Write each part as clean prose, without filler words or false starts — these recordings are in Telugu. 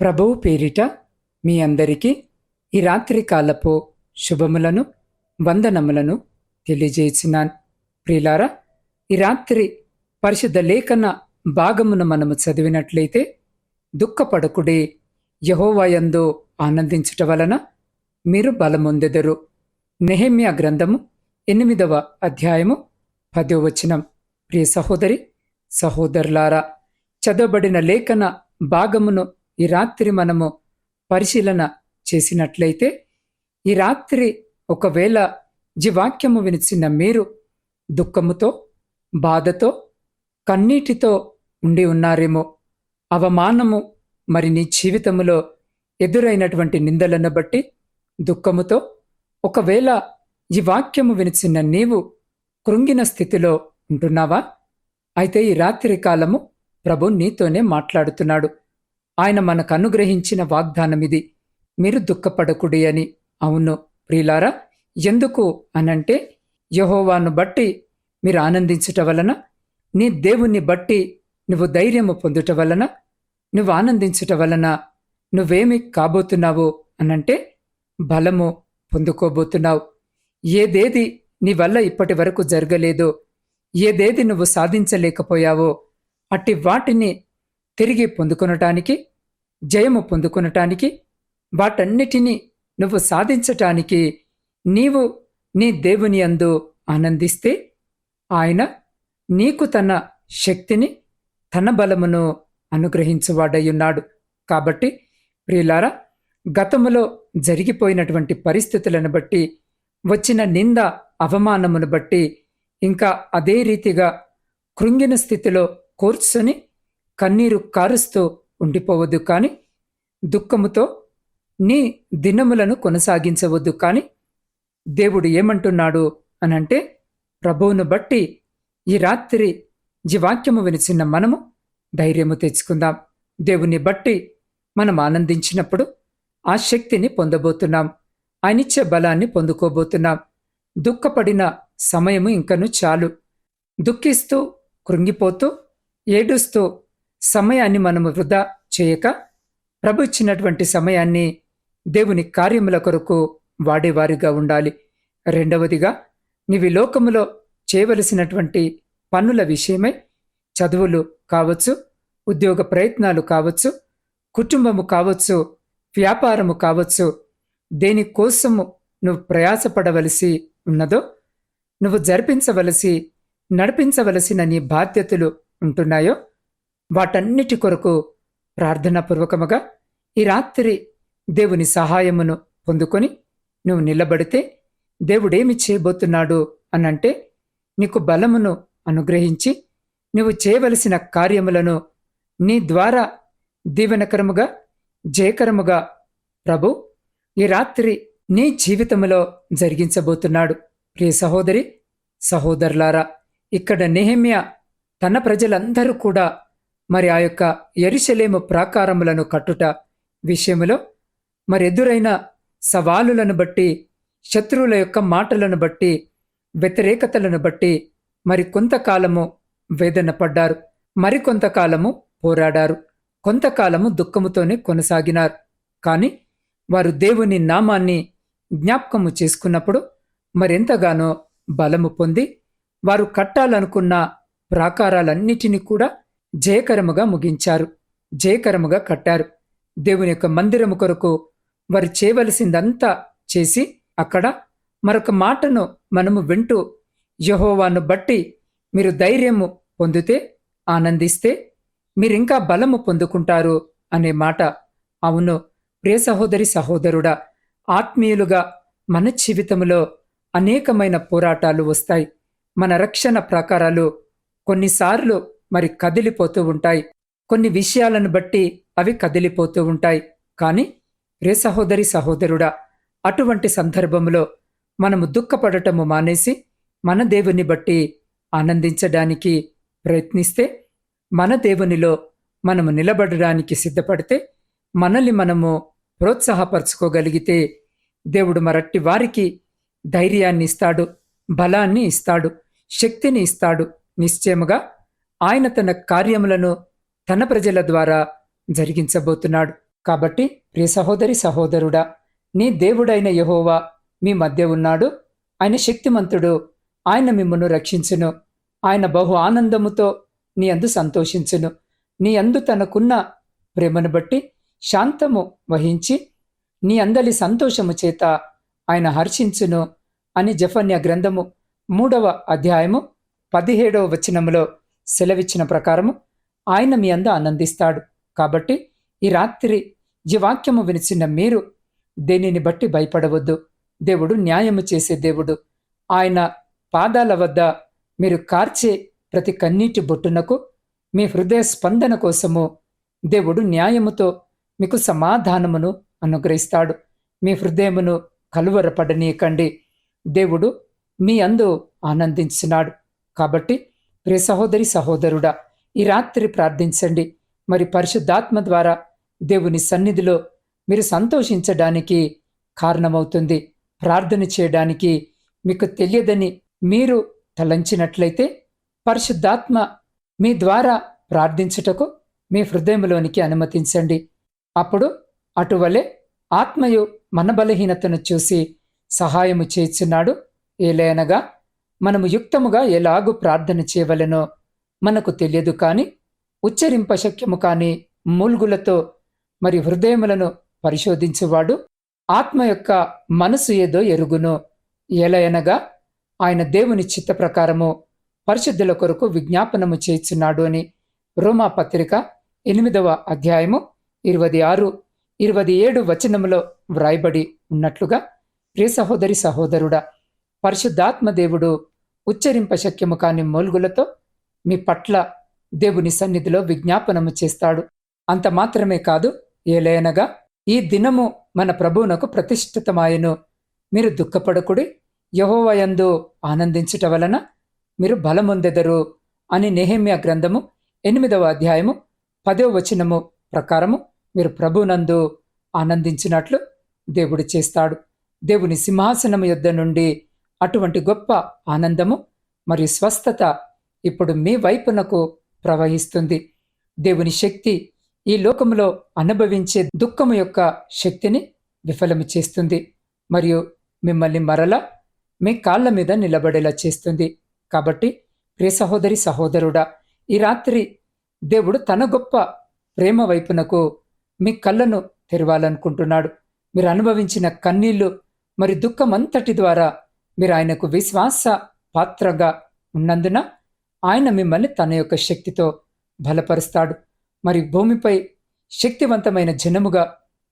ప్రభువు పేరిట మీ అందరికీ ఈ రాత్రి కాలపు శుభములను వందనములను తెలియజేసినాను. ప్రియులారా, ఈ రాత్రి పరిశుద్ధ లేఖన భాగమును మనము చదివినట్లయితే, దుఃఖపడకుడి, యెహోవా యందు ఆనందించుట వలన మీరు బలమొందెదరు. నెహెమ్యా గ్రంథము 8వ అధ్యాయము 10వ వచనం. ప్రియ సహోదరి సహోదరులారా, చదవబడిన లేఖన భాగమును ఈ రాత్రి మనము పరిశీలన చేసినట్లయితే, ఈ రాత్రి ఒకవేళ ఈ వాక్యము వినిచిన మీరు దుఃఖముతో, బాధతో, కన్నీటితో ఉండి ఉన్నారేమో. అవమానము మరి నీ జీవితములో ఎదురైనటువంటి నిందలను బట్టి దుఃఖముతో, ఒకవేళ ఈ వాక్యము వినిచిన నీవు కృంగిన స్థితిలో ఉంటున్నావా? అయితే ఈ రాత్రి కాలము ప్రభు నీతోనే మాట్లాడుతున్నాడు. ఆయన మనకు అనుగ్రహించిన వాగ్దానమిది, మీరు దుఃఖపడకుడి అని. అవును ప్రియులారా, ఎందుకు అనంటే, యెహోవాను బట్టి మీరు ఆనందించుట వలన, నీ దేవుణ్ణి బట్టి నువ్వు ధైర్యము పొందుట వలన, నువ్వు ఆనందించుట వలన నువ్వేమి కాబోతున్నావు అనంటే, బలము పొందుకోబోతున్నావు. ఏదేది నీ వల్ల ఇప్పటి వరకు జరగలేదో, ఏదేది నువ్వు సాధించలేకపోయావో, అట్టి వాటిని తిరిగి పొందుకొనటానికి, జయము పొందుకొనటానికి, వాటన్నిటినీ నువ్వు సాధించటానికి నీవు నీ దేవుని యందు ఆనందిస్తే, ఆయన నీకు తన శక్తిని, తన బలమును అనుగ్రహించువాడయ్యున్నాడు. కాబట్టి ప్రియులారా, గతములో జరిగిపోయినటువంటి పరిస్థితులను బట్టి, వచ్చిన నింద అవమానమును బట్టి ఇంకా అదే రీతిగా కృంగిన స్థితిలో కూర్చొని కన్నీరు కారుస్తూ ఉండిపోవద్దు. కానీ దుఃఖముతో నీ దినములను కొనసాగించవద్దు. కానీ దేవుడు ఏమంటున్నాడు అనంటే, ప్రభువును బట్టి ఈ రాత్రి ఈ వాక్యము వినిచిన మనము ధైర్యము తెచ్చుకుందాం. దేవుని బట్టి మనం ఆనందించినప్పుడు ఆ శక్తిని పొందబోతున్నాం, ఆయనిచ్చే బలాన్ని పొందుకోబోతున్నాం. దుఃఖపడిన సమయము ఇంకను చాలు. దుఃఖిస్తూ, కృంగిపోతూ, ఏడుస్తూ సమయాన్ని మనము వృధా చేయక, ప్రభు ఇచ్చినటువంటి సమయాన్ని దేవుని కార్యముల కొరకు వాడేవారిగా ఉండాలి. రెండవదిగా, నీవి లోకములో చేయవలసినటువంటి పనుల విషయమై, చదువులు కావచ్చు, ఉద్యోగ ప్రయత్నాలు కావచ్చు, కుటుంబము కావచ్చు, వ్యాపారము కావచ్చు, దేనికోసము నువ్వు ప్రయాసపడవలసి ఉన్నదో, నువ్వు జరిపించవలసి, నడిపించవలసిన నీ బాధ్యతలు ఉంటున్నాయో, వాటన్నిటి కొరకు ప్రార్థనాపూర్వకముగా ఈ రాత్రి దేవుని సహాయమును పొందుకొని నువ్వు నిలబడితే, దేవుడేమి చేయబోతున్నాడు అనంటే, నీకు బలమును అనుగ్రహించి నువ్వు చేయవలసిన కార్యములను నీ ద్వారా దీవెనకరముగా, జయకరముగా ప్రభు ఈ రాత్రి నీ జీవితములో జరిగించబోతున్నాడు. ప్రియ సహోదరి సహోదరులారా, ఇక్కడ నెహెమ్యా తన ప్రజలందరూ కూడా మరి ఆ యొక్క యెరూషలేము ప్రాకారములను కట్టుట విషయములో మరి ఎదురైన సవాలులను బట్టి, శత్రువుల యొక్క మాటలను బట్టి, వ్యతిరేకతలను బట్టి మరి కొంతకాలము వేదన పడ్డారు, మరికొంతకాలము పోరాడారు, కొంతకాలము దుఃఖముతోనే కొనసాగినారు. కానీ వారు దేవుని నామాన్ని జ్ఞాపకము చేసుకున్నప్పుడు మరెంతగానో బలము పొంది, వారు కట్టాలనుకున్న ప్రాకారాలన్నిటినీ కూడా జయకరముగా ముగించారు, జయకరముగా కట్టారు. దేవుని యొక్క మందిరము కొరకు వారు చేయవలసిందంతా చేసి, అక్కడ మరొక మాటను మనము వింటూ, యెహోవాను బట్టి మీరు ధైర్యము పొందితే, ఆనందిస్తే మీరింకా బలము పొందుకుంటారు అనే మాట. అవును ప్రియ సహోదరి సహోదరుడా, ఆత్మీయులుగా మన జీవితంలో అనేకమైన పోరాటాలు వస్తాయి. మన రక్షణ ప్రాకారాలు కొన్నిసార్లు మరి కదిలిపోతూ ఉంటాయి, కొన్ని విషయాలను బట్టి అవి కదిలిపోతూ ఉంటాయి. కానీ ప్రియ సహోదరి సహోదరుడా, అటువంటి సందర్భంలో మనము దుఃఖపడటము మానేసి మన దేవుని బట్టి ఆనందించడానికి ప్రయత్నిస్తే, మన దేవునిలో మనము నిలబడడానికి సిద్ధపడితే, మనల్ని మనము ప్రోత్సాహపరచుకోగలిగితే, దేవుడు మరట్టి వారికి ధైర్యాన్ని ఇస్తాడు, బలాన్ని ఇస్తాడు, శక్తిని ఇస్తాడు. నిశ్చయముగా ఆయన తన కార్యములను తన ప్రజల ద్వారా జరిగించబోతున్నాడు. కాబట్టి ప్రియ సహోదరి సహోదరుడా, నీ దేవుడైన యెహోవా మీ మధ్య ఉన్నాడు. ఆయన శక్తిమంతుడు. ఆయన మిమ్మును రక్షించును. ఆయన బహు ఆనందముతో నీ అందు సంతోషించును. నీ అందు తనకున్న ప్రేమను బట్టి శాంతము వహించి నీ అందలి సంతోషము చేత ఆయన హర్షించును అని జెఫన్యా గ్రంథము 3వ అధ్యాయము 17వ వచనములో సెలవిచ్చిన ప్రకారము ఆయన మీ అందు ఆనందిస్తాడు. కాబట్టి ఈ రాత్రి ఈ వాక్యము వినిచిన మీరు దేనిని బట్టి భయపడవద్దు. దేవుడు న్యాయము చేసే దేవుడు. ఆయన పాదాల వద్ద మీరు కార్చే ప్రతి కన్నీటి బొట్టునకు మీ హృదయ స్పందన కోసము దేవుడు న్యాయముతో మీకు సమాధానమును అనుగ్రహిస్తాడు. మీ హృదయమును కలువరపడనీయకండి. దేవుడు మీ అందు ఆనందించినాడు. కాబట్టి ప్రియ సహోదరి సహోదరుడా, ఈ రాత్రి ప్రార్థించండి. మరి పరిశుద్ధాత్మ ద్వారా దేవుని సన్నిధిలో మీరు సంతోషించడానికి కారణమవుతుంది. ప్రార్థన చేయడానికి మీకు తెలియదని మీరు తలంచినట్లయితే పరిశుద్ధాత్మ మీ ద్వారా ప్రార్థించుటకు మీ హృదయంలోనికి అనుమతించండి. అప్పుడు అటువలే ఆత్మయు మన బలహీనతను చూసి సహాయము చేయుచున్నాడు. ఏలయనగా మనము యుక్తముగా ఎలాగూ ప్రార్థన చేయవలెనో మనకు తెలియదు, కాని ఉచ్చరింపశక్యము కాని మూల్గులతో మరి హృదయములను పరిశోధించువాడు ఆత్మ యొక్క మనసు ఏదో ఎరుగును. ఏలయనగా ఆయన దేవుని చిత్త ప్రకారము పరిశుద్ధుల కొరకు విజ్ఞాపనము చేయుచున్నాడు అని రోమా పత్రిక 8వ అధ్యాయము 26, 27 వచనములో వ్రాయబడి ఉన్నట్లుగా ప్రియ సహోదరి సహోదరుడా, పరిశుద్ధాత్మ దేవుడు ఉచ్చరింపశక్యము కాని మూల్గులతో మీ పట్ల దేవుని సన్నిధిలో విజ్ఞాపనము చేస్తాడు. అంత మాత్రమే కాదు, ఏలయనగా ఈ దినము మన ప్రభువునకు ప్రతిష్ఠితమాయెను. మీరు దుఃఖపడకుడి, యెహోవా యందు ఆనందించుట వలన మీరు బలమొందెదరు అని నెహెమ్యా గ్రంథము 8వ అధ్యాయము 10వ వచనము ప్రకారము మీరు ప్రభువునందు ఆనందించినట్లు దేవుడు చేస్తాడు. దేవుని సింహాసనము యొద్ద నుండి అటువంటి గొప్ప ఆనందము మరియు స్వస్థత ఇప్పుడు మీ వైపునకు ప్రవహిస్తుంది. దేవుని శక్తి ఈ లోకములో అనుభవించే దుఃఖము యొక్క శక్తిని విఫలము చేస్తుంది మరియు మిమ్మల్ని మరలా మీ కాళ్ళ మీద నిలబడేలా చేస్తుంది. కాబట్టి ప్రియ సహోదరి సహోదరుడా, ఈ రాత్రి దేవుడు తన గొప్ప ప్రేమ వైపునకు మీ కళ్ళను తెరవాలనుకుంటున్నాడు. మీరు అనుభవించిన కన్నీళ్లు మరి దుఃఖమంతటి ద్వారా మీరు ఆయనకు విశ్వాస పాత్రగా ఉన్నందున ఆయన మిమ్మల్ని తన యొక్క శక్తితో బలపరుస్తాడు. మరి భూమిపై శక్తివంతమైన జనముగా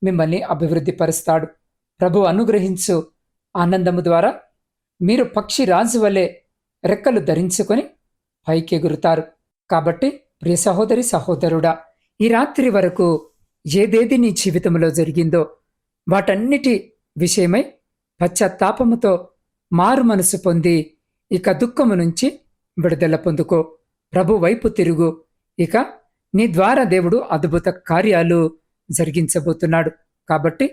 మిమ్మల్ని అభివృద్ధి పరుస్తాడు. ప్రభు అనుగ్రహించు ఆనందము ద్వారా మీరు పక్షి రాజు వలె రెక్కలు ధరించుకొని పైకెగురుతారు. కాబట్టి ప్రియ సహోదరి సహోదరుడా, ఈ రాత్రి వరకు ఏదేది నీ జీవితంలో జరిగిందో వాటన్నిటి విషయమై పశ్చాత్తాపముతో మారు మనసు పొంది ఇక దుఃఖము నుంచి విడుదల పొందుకో. ప్రభు వైపు తిరుగు. ఇక నీ ద్వారా దేవుడు అద్భుత కార్యాలు జరిగించబోతున్నాడు. కాబట్టి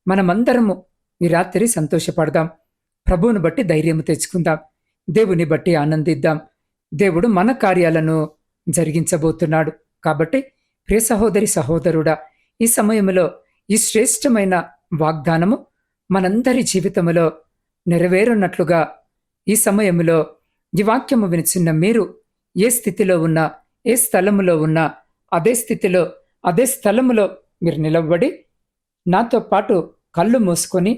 మనమందరము ఈ రాత్రి సంతోషపడదాం. ప్రభువును బట్టి ధైర్యము తెచ్చుకుందాం. దేవుని బట్టి ఆనందిద్దాం. దేవుడు మన కార్యాలను జరిగించబోతున్నాడు. కాబట్టి ప్రియ సహోదరి సహోదరుడా, ఈ సమయంలో ఈ శ్రేష్టమైన వాగ్దానము మనందరి జీవితములో నెరవేరున్నట్లుగా ఈ సమయంలో ఈ వాక్యము వినిచిన్న మీరు ఏ స్థితిలో ఉన్నా, ఏ స్థలములో ఉన్నా, అదే స్థితిలో అదే స్థలములో మీరు నిలబడి నాతో పాటు కళ్ళు మూసుకొని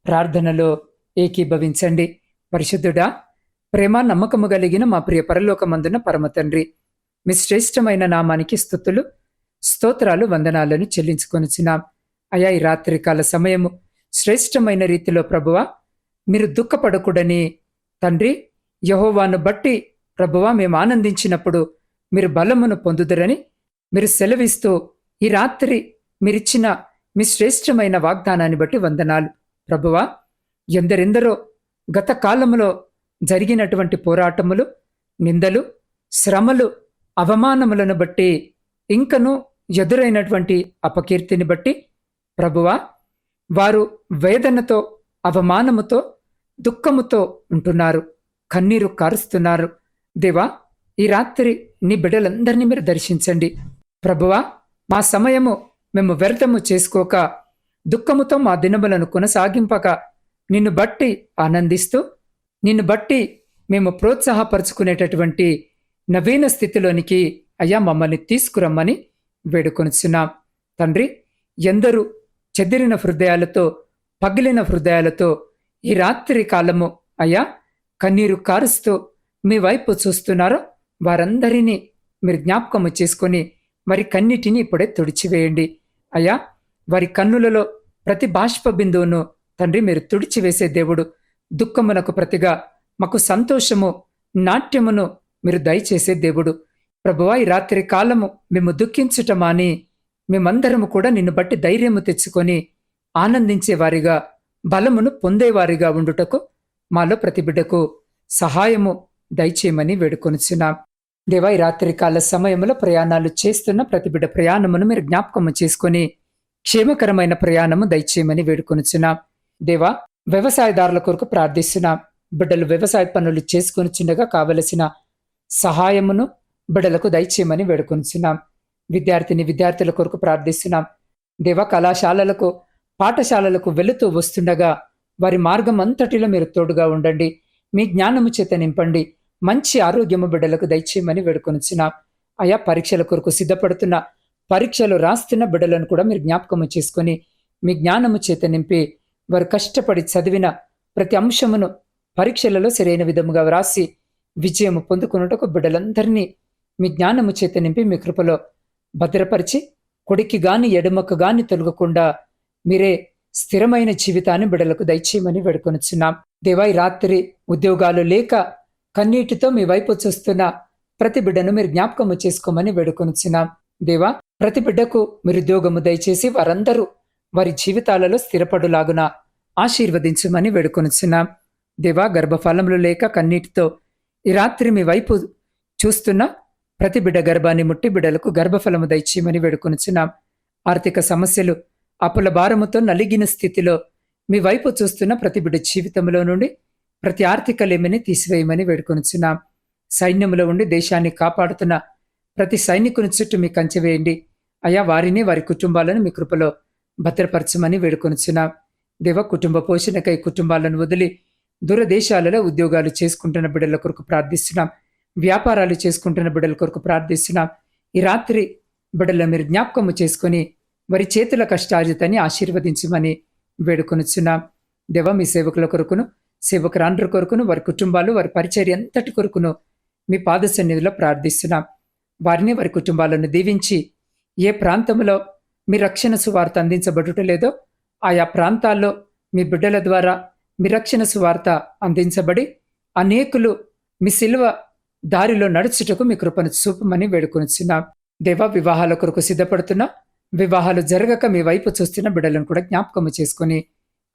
ప్రార్థనలో ఏకీభవించండి. పరిశుద్ధుడా, ప్రేమ నమ్మకము కలిగిన మా ప్రియ పరలోకమందున పరమ తండ్రి, మీ శ్రేష్టమైన నామానికి స్తుతులు స్తోత్రాలు వందనాలను చెల్లించుకొనిచున్నాం. అయా, ఈ రాత్రికాల సమయము శ్రేష్టమైన రీతిలో ప్రభువా మీరు దుఃఖపడకూడని తండ్రి, యెహోవాను బట్టి ప్రభువా మేము ఆనందించినప్పుడు మీరు బలమును పొందుదరని మీరు సెలవిస్తూ ఈ రాత్రి మీరిచ్చిన మీ శ్రేష్టమైన వాగ్దానాన్ని బట్టి వందనాలు. ప్రభువా, ఎందరెందరో గత కాలములో జరిగినటువంటి పోరాటములు, నిందలు, శ్రమలు, అవమానములను బట్టి ఇంకనూ ఎదురైనటువంటి అపకీర్తిని బట్టి ప్రభువా వారు వేదనతో, అవమానముతో, దుఃఖముతో ఉంటున్నారు, కన్నీరు కారుస్తున్నారు. దేవా, ఈ రాత్రి నీ బిడ్డలందరినీ మీరు దర్శించండి. ప్రభువా, మా సమయము మేము వ్యర్థము చేసుకోక, దుఃఖముతో మా దినములను కొనసాగింపక, నిన్ను బట్టి ఆనందిస్తూ, నిన్ను బట్టి మేము ప్రోత్సాహపరుచుకునేటటువంటి నవీన స్థితిలోనికి అయ్యా మమ్మల్ని తీసుకురమ్మని వేడుకొనిచున్నాం. తండ్రి, ఎందరూ చెదిరిన హృదయాలతో, పగిలిన హృదయాలతో ఈ రాత్రి కాలము అయ్యా కన్నీరు కారుస్తూ మీ వైపు చూస్తున్నారో వారందరినీ మీరు జ్ఞాపకము చేసుకొని వారి కన్నిటిని ఇప్పుడే తుడిచివేయండి. అయ్యా, వారి కన్నులలో ప్రతి బాష్ప బిందువును తండ్రి మీరు తుడిచివేసే దేవుడు. దుఃఖమునకు ప్రతిగా మాకు సంతోషము, నాట్యమును మీరు దయచేసే దేవుడు. ప్రభువా, ఈ రాత్రి కాలము మేము దుఃఖించుటమాని మేమందరము కూడా నిన్ను బట్టి ధైర్యము తెచ్చుకొని ఆనందించేవారిగా, బలమును పొందేవారిగా ఉండుటకు మాలో ప్రతి బిడ్డకు సహాయము దయచేయమని వేడుకొనుచున్నాం. దేవా, ఈ రాత్రి కాల సమయంలో ప్రయాణాలు చేస్తున్న ప్రతి బిడ్డ ప్రయాణమును మీరు జ్ఞాపకము చేసుకొని క్షేమకరమైన ప్రయాణము దయచేయమని వేడుకొనుచున్నాం. దేవా, వ్యవసాయదారుల కొరకు ప్రార్థిస్తున్నాం. బిడ్డలు వ్యవసాయ పనులు చేసుకొనిచుండగా కావలసిన సహాయమును బిడ్డలకు దయచేయమని వేడుకొనుచున్నాం. విద్యార్థుల కొరకు ప్రార్థిస్తున్నాం. దేవా, కళాశాలలకు, పాఠశాలలకు వెళుతూ వస్తుండగా వారి మార్గం అంతటిలో మీరు తోడుగా ఉండండి. మీ జ్ఞానము చేత నింపండి. మంచి ఆరోగ్యము బిడ్డలకు దయచేయమని వేడుకొనుచున్నాం. ఆయా పరీక్షల కొరకు సిద్ధపడుతున్న, పరీక్షలు రాస్తున్న బిడ్డలను కూడా మీరు జ్ఞాపకము చేసుకొని మీ జ్ఞానము చేత నింపి వారు కష్టపడి చదివిన ప్రతి అంశమును పరీక్షలలో సరైన విధముగా వ్రాసి విజయము పొందుకున్నటకు బిడ్డలందరినీ మీ జ్ఞానము చేత నింపి మీ కృపలో భద్రపరిచి కొడికి గాని ఎడమకు గాని తొలగకుండా మీరే స్థిరమైన జీవితాన్ని బిడ్డలకు దయచేయమని వేడుకొనుచున్నాం. దేవా, ఈ రాత్రి ఉద్యోగాలు లేక కన్నీటితో మీ వైపు చూస్తున్న ప్రతి బిడ్డను మీరు జ్ఞాపకము చేసుకోమని వేడుకొనుచున్నాం. దేవా, ప్రతి బిడ్డకు మీరు ఉద్యోగము దయచేసి వారందరూ వారి జీవితాలలో స్థిరపడులాగున ఆశీర్వదించమని వేడుకొనుచున్నాం. దేవా, గర్భఫలములు లేక కన్నీటితో ఈ రాత్రి మీ వైపు చూస్తున్న ప్రతి బిడ్డ గర్భాన్ని ముట్టి బిడ్డలకు గర్భఫలము దయచేయమని వేడుకొనుచున్నాం. ఆర్థిక సమస్యలు, అప్పుల భారముతో నలిగిన స్థితిలో మీ వైపు చూస్తున్న ప్రతి బిడ్డ జీవితంలో నుండి ప్రతి ఆర్థిక లేమిని తీసివేయమని వేడుకొనుచున్నాం. సైన్యములో ఉండి దేశాన్ని కాపాడుతున్న ప్రతి సైనికుని చుట్టూ మీ కంచె వేయండి. అయా, వారిని, వారి కుటుంబాలను మీ కృపలో భద్రపరచమని వేడుకొనుచున్నాం. దేవ, కుటుంబ పోషణకై కుటుంబాలను వదిలి దూరదేశాలలో ఉద్యోగాలు చేసుకుంటున్న బిడ్డల కొరకు ప్రార్థిస్తున్నాం. వ్యాపారాలు చేసుకుంటున్న బిడ్డల కొరకు ప్రార్థిస్తున్నాం. ఈ రాత్రి బిడ్డల మీరు జ్ఞాపకము చేసుకొని వారి చేతుల కష్టార్జితాన్ని ఆశీర్వదించమని వేడుకొనుచున్నాం. దేవ, మీ సేవకుల కొరకును, సేవకురాండ్ర కొరకును, వారి కుటుంబాలు, వారి పరిచర్య అంతటి కొరకును మీ పాద సన్నిధిలో ప్రార్థిస్తున్నాం. వారిని, వారి కుటుంబాలను దీవించి ఏ ప్రాంతంలో మీ రక్షణ సువార్త అందించబడుట లేదో ఆయా ప్రాంతాల్లో మీ బిడ్డల ద్వారా మీ రక్షణ సువార్త అందించబడి అనేకులు మీ సిలువ దారిలో నడుచుటకు మీ కృపను చూపమని వేడుకొనుచున్నాం. దేవ, వివాహాల కొరకు సిద్ధపడుతున్నా, వివాహాలు జరగక మీ వైపు చూస్తున్న బిడ్డలను కూడా జ్ఞాపకము చేసుకుని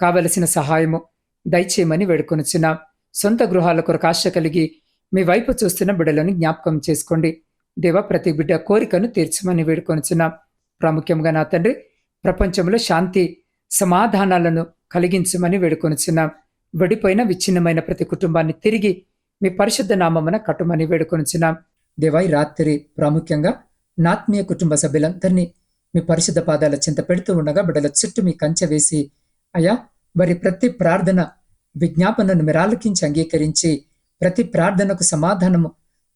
కావలసిన సహాయము దయచేయమని వేడుకొనుచున్నాం. సొంత గృహాల కొరకు ఆశ కలిగి మీ వైపు చూస్తున్న బిడ్డలను జ్ఞాపకం చేసుకోండి. దేవ, ప్రతి బిడ్డ కోరికను తీర్చమని వేడుకొనుచున్నాం. ప్రాముఖ్యంగా నా తండ్రి, ప్రపంచంలో శాంతి సమాధానాలను కలిగించమని వేడుకొనుచున్నాం. విడిపోయిన, విచ్ఛిన్నమైన ప్రతి కుటుంబాన్ని తిరిగి మీ పరిశుద్ధ నామమున కట్టుమని వేడుకొనుచున్నాం. దేవా, ఈ రాత్రి ప్రాముఖ్యంగా నాత్మీయ కుటుంబ సభ్యులందరినీ మీ పరిశుద్ధ పాదాల చింత పెడుతూ ఉండగా బిడ్డల చుట్టూ మీ కంచె వేసి అయ్యా, వారి ప్రతి ప్రార్థన విజ్ఞాపనను మీరు ఆలకించి అంగీకరించి ప్రతి ప్రార్థనకు సమాధానము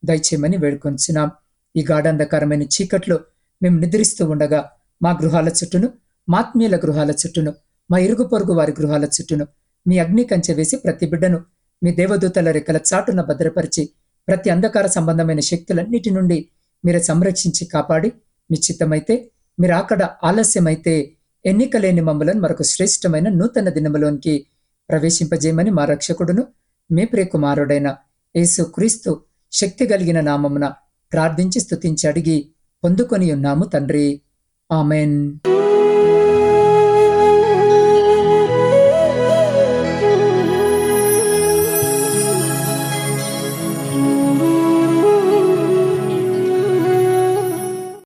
దయచేయమని వేడుకొంచున్నాం. ఈ గాఢంధకరమైన చీకట్లో మేము నిద్రిస్తూ ఉండగా మా గృహాల చుట్టూను, మాత్మీయుల గృహాల చుట్టూను, మా ఇరుగు పొరుగు వారి గృహాల చుట్టూను మీ అగ్ని కంచె వేసి ప్రతి బిడ్డను మీ దేవదూతల రెక్కల చాటున భద్రపరిచి ప్రతి అంధకార సంబంధమైన శక్తులన్నిటి నుండి మీరు సంరక్షించి కాపాడి మీ చిత్తమైతే, మీరు అక్కడ ఆలస్యమైతే ఎన్నికలేని మమ్మలను మరొక శ్రేష్టమైన నూతన దినములోనికి ప్రవేశింపజేయమని మా రక్షకుడును మీ ప్రియకుమారుడైన యేసు క్రీస్తు శక్తి కలిగిన నామమున ప్రార్థించి స్తుతించి అడిగి పొందుకొని ఉన్నాము తండ్రి. ఆమెన్.